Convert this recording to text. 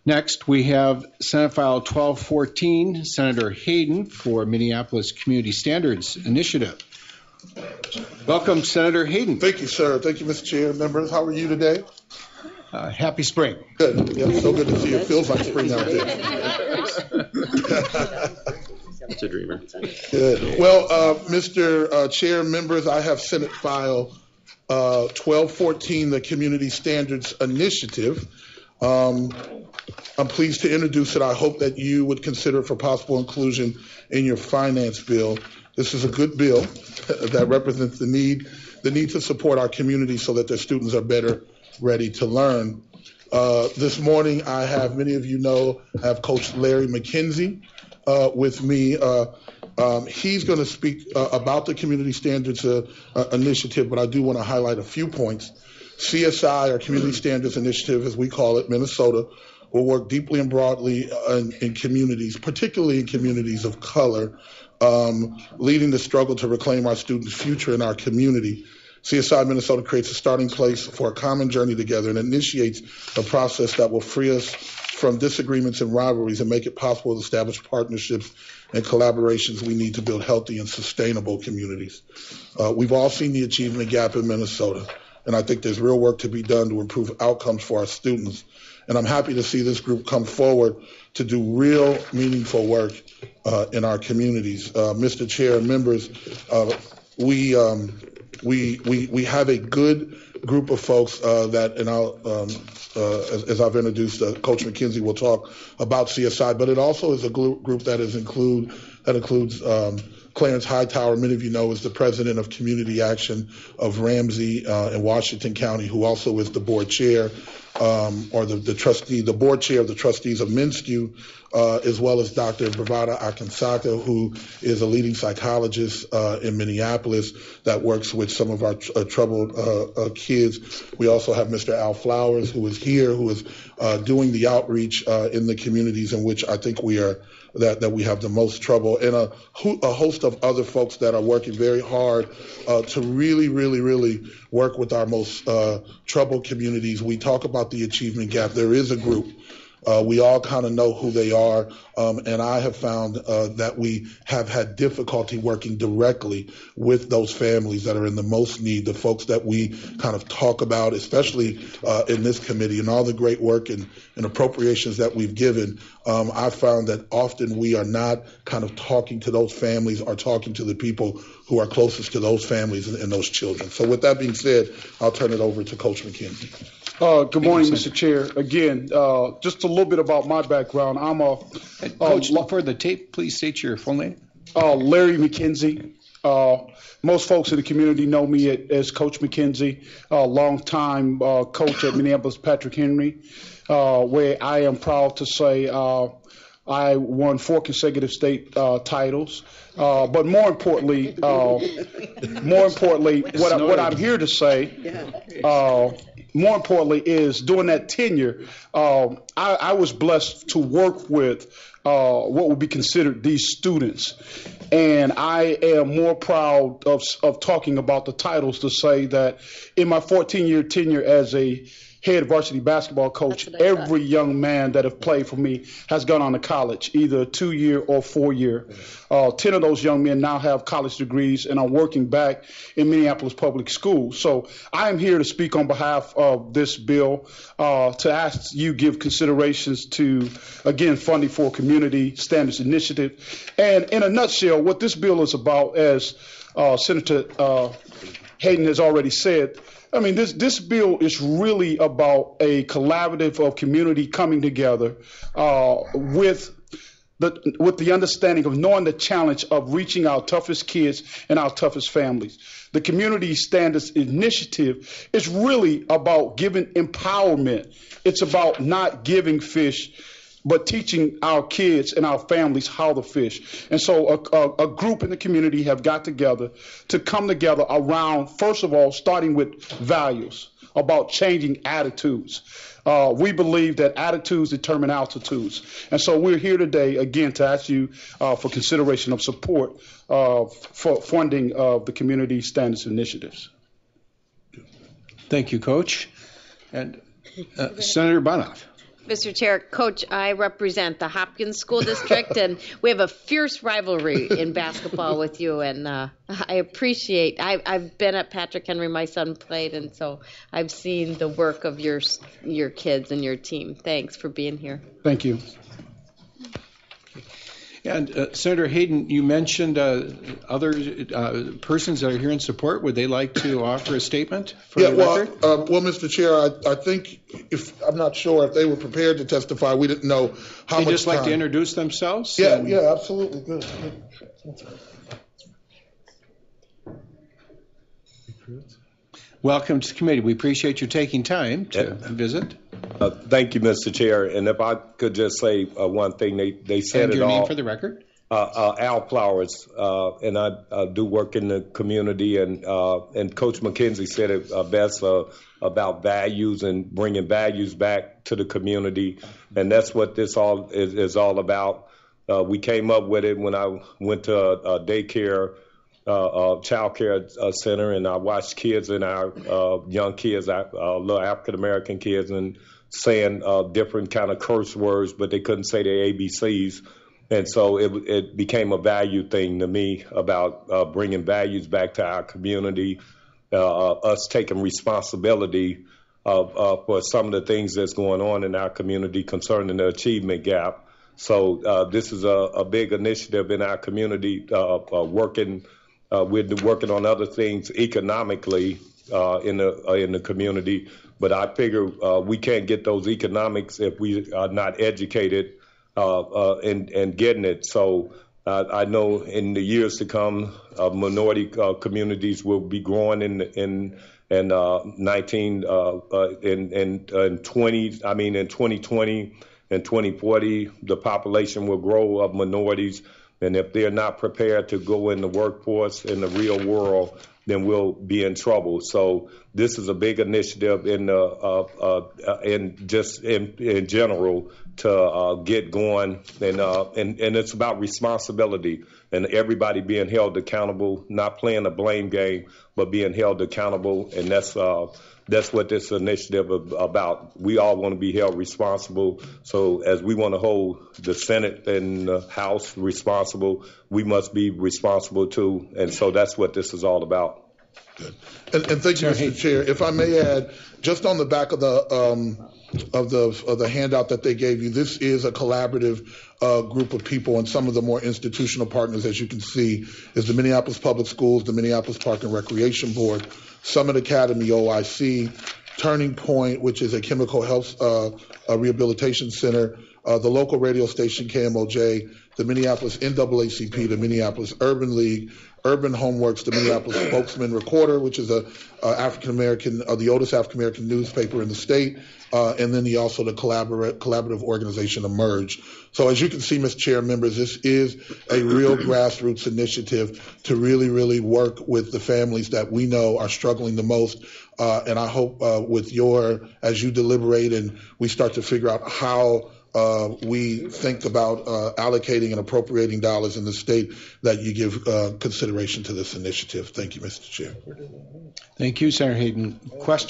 Next, we have Senate File 1214, Senator Hayden for Minneapolis Community Standards Initiative. Welcome, Senator Hayden. Thank you, sir. Thank you, Mr. Chair. Members, how are you today? Happy spring. Good. Yeah, so good to see you. It feels like spring out there. It's a dreamer. Good. Well, Mr. Chair, members, I have Senate File 1214, the Community Standards Initiative. I'm pleased to introduce it. I hope that you would consider it for possible inclusion in your finance bill. This is a good bill that represents the need to support our community so that their students are better ready to learn. This morning, I have, many of you know, I have Coach Larry McKenzie with me. He's going to speak about the Community Standards Initiative, but I do want to highlight a few points. CSI, our Community Standards Initiative, as we call it, Minnesota, will work deeply and broadly in communities, particularly in communities of color, leading the struggle to reclaim our students' future in our community. CSI Minnesota creates a starting place for a common journey together and initiates a process that will free us from disagreements and rivalries and make it possible to establish partnerships and collaborations we need to build healthy and sustainable communities. We've all seen the achievement gap in Minnesota, and I think there's real work to be done to improve outcomes for our students. And I'm happy to see this group come forward to do real meaningful work in our communities. Mr. Chair and members, we have a good group of folks that, and I'll, as I've introduced, Coach McKenzie will talk about CSI, but it also is a group that includes Clarence Hightower, many of you know, is the president of Community Action of Ramsey in Washington County, who also is the board chair or the board chair of the trustees of MnSTU, as well as Dr. Bravada Akinsaka, who is a leading psychologist in Minneapolis that works with some of our troubled kids. We also have Mr. Al Flowers, who is here, who is doing the outreach in the communities in which I think we are that we have the most trouble, and a host of other folks that are working very hard to really work with our most troubled communities. We talk about the achievement gap. There is a group. We all kind of know who they are, and I have found that we have had difficulty working directly with those families that are in the most need, the folks that we kind of talk about, especially in this committee, and all the great work and appropriations that we've given. I found that often we are not kind of talking to those families or talking to the people who are closest to those families and those children. So with that being said, I'll turn it over to Coach McKenzie. Good morning, Mr. Chair. Again, just a little bit about my background. I'm a Coach, for the tape, please state your full name. Larry McKenzie. Most folks in the community know me as Coach McKenzie, longtime coach at Minneapolis Patrick Henry, where I am proud to say I won 4 consecutive state titles. But more importantly, what I'm here to say. More importantly is during that tenure, I was blessed to work with what would be considered these students. And I am more proud of talking about the titles to say that in my 14-year tenure as a head varsity basketball coach, every young man that have played for me has gone on to college, either 2-year or 4-year. 10 of those young men now have college degrees and are working back in Minneapolis public schools. So I am here to speak on behalf of this bill to ask you give considerations to, again, funding for Community Standards Initiative. And in a nutshell, what this bill is about, as Senator Hayden has already said, I mean, this bill is really about a collaborative of community coming together with the understanding of knowing the challenge of reaching our toughest kids and our toughest families. The Community Standards Initiative is really about giving empowerment. It's about not giving fish, but teaching our kids and our families how to fish. And so a group in the community have got together to come together around, first of all, starting with values, about changing attitudes. We believe that attitudes determine altitudes. And so we're here today, again, to ask you for consideration of support for funding of the Community Standards Initiatives. Thank you, Coach. And Senator Bonoff. Mr. Chair, Coach, I represent the Hopkins School District, and we have a fierce rivalry in basketball with you. And I appreciate. I've been at Patrick Henry. My son played, and so I've seen the work of your kids and your team. Thanks for being here. Thank you. And Senator Hayden, you mentioned other persons that are here in support. Would they like to offer a statement for the record? Well, Mr. Chair, I think I'm not sure if they were prepared to testify. We didn't know how much They'd just time. like to introduce themselves? Yeah, absolutely. Good. Welcome to the committee. We appreciate you taking time to visit. Thank you, Mr. Chair. And if I could just say one thing, they said And it your all. name for the record? Al Flowers, and I do work in the community, and Coach McKenzie said it best about values and bringing values back to the community, and that's what this all is all about. We came up with it when I went to a daycare, child care center, and I watched kids and our young kids, our little African American kids, and saying different kind of curse words, but they couldn't say their ABCs. And so it became a value thing to me about bringing values back to our community, us taking responsibility for some of the things that's going on in our community concerning the achievement gap. So this is a big initiative in our community, working on other things economically in the community. But I figure we can't get those economics if we are not educated and getting it. So I know in the years to come, minority communities will be growing in 2020. In 2040, the population will grow of minorities, and if they're not prepared to go in the workforce in the real world, then we'll be in trouble. So this is a big initiative in general to get going, and it's about responsibility and everybody being held accountable, not playing a blame game, but being held accountable, and that's what this initiative is about. We all want to be held responsible. So as we want to hold the Senate and the House responsible, we must be responsible too. And so that's what this is all about. Good. And thank you, Mr. Chair. If I may add, just on the back of the handout that they gave you, this is a collaborative group of people, and some of the more institutional partners, as you can see, is the Minneapolis Public Schools, the Minneapolis Park and Recreation Board, Summit Academy, OIC, Turning Point, which is a chemical health rehabilitation center, the local radio station KMOJ, the Minneapolis NAACP, the Minneapolis Urban League, Urban Homeworks, the Minneapolis Spokesman Recorder, which is the oldest African American newspaper in the state, and then the collaborative organization Emerge. So as you can see, Mr. Chair, members, this is a real grassroots initiative to really, really work with the families that we know are struggling the most. And I hope as you deliberate and we start to figure out how we think about allocating and appropriating dollars in the state, that you give consideration to this initiative. Thank you, Mr. Chair. Thank you, Senator Hayden. Question?